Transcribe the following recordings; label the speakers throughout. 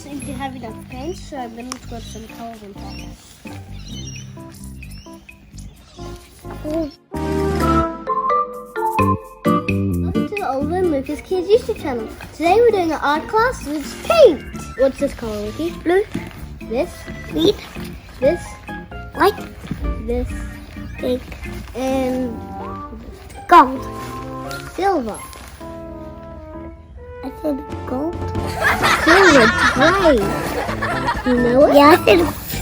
Speaker 1: seem to have enough paint, so I'm going to put some colors on top. Welcome to the Oliver and Lucas Kids YouTube channel. Today we're doing an art class with paint. What's this color, Lucy? Blue. This. Green. This. White. This. Pink. And gold. Silver. I said gold. Silver, gray. You know it? Yeah, I said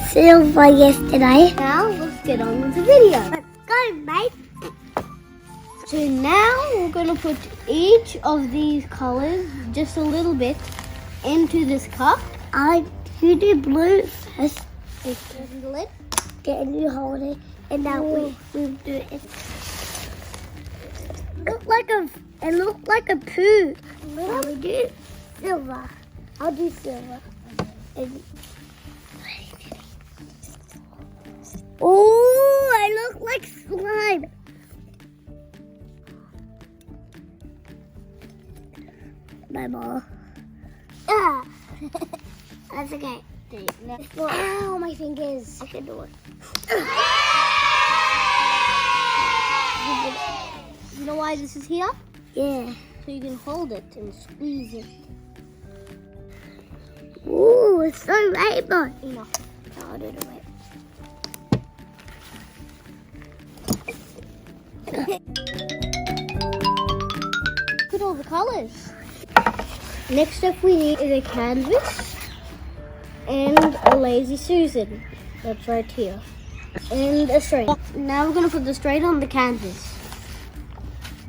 Speaker 1: silver yesterday. Now let's get on with the video. Let's go, mate. So now we're going to put each of these colors, just a little bit, into this cup. You do blue first. Open the lid. Then you hold it, and now we'll do it. It looks like a poo. Now we do silver. I'll do silver. Oh, I look like slime. My ball. Ah, that's okay. Ow, my fingers. I can do it. You know why this is here? Yeah. So you can hold it and squeeze it. Ooh, it's so rainbow. No, I'll do it right. Look at all the colors. Next up we need is a canvas and a Lazy Susan. That's right here. And a straight. Now we're going to put the straight on the canvas.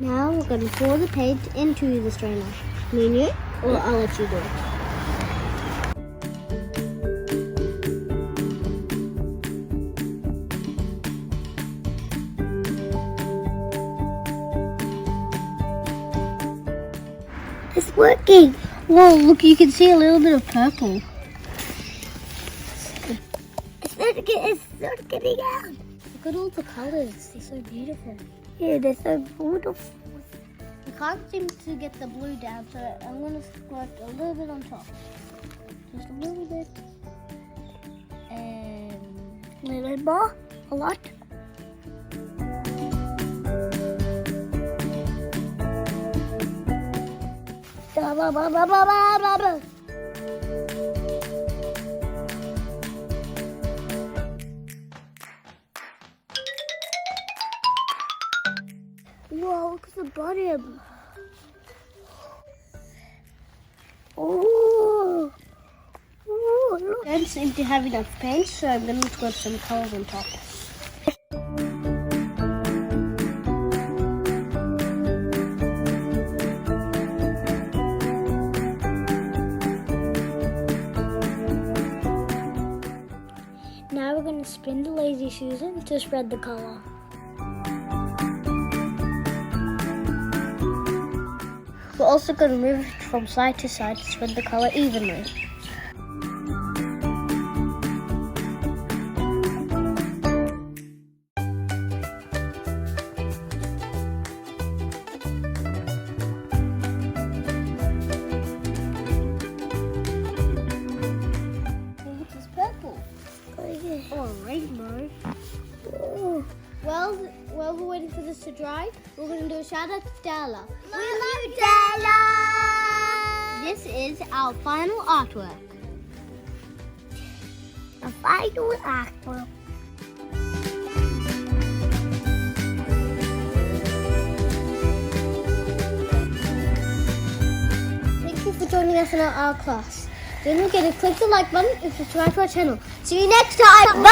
Speaker 1: Now we're going to pour the paint into the strainer. Me and you? Or I'll let you do it. It's working. Whoa, look, you can see a little bit of purple. It's not getting out. Look at all the colors. They're so beautiful. Yeah, they're so beautiful. I can't seem to get the blue down, so I'm going to squirt a little bit on top. Just a little bit. And a little bit more. A lot. Whoa, look at the bottom. Oh, look. I don't seem to have enough paint, so I'm going to put some colors on top. Now we're going to spin the Lazy Susan to spread the color. We're also going to move it from side to side to spread the color evenly. Look, it's purple. Oh, rainbow. Oh. Well, while we're waiting for this to dry, we're going to do a shout out to Stella. We love you, Stella! This is our final artwork. The final artwork. Thank you for joining us in our art class. Don't forget to click the like button and subscribe to our channel. See you next time. Bye!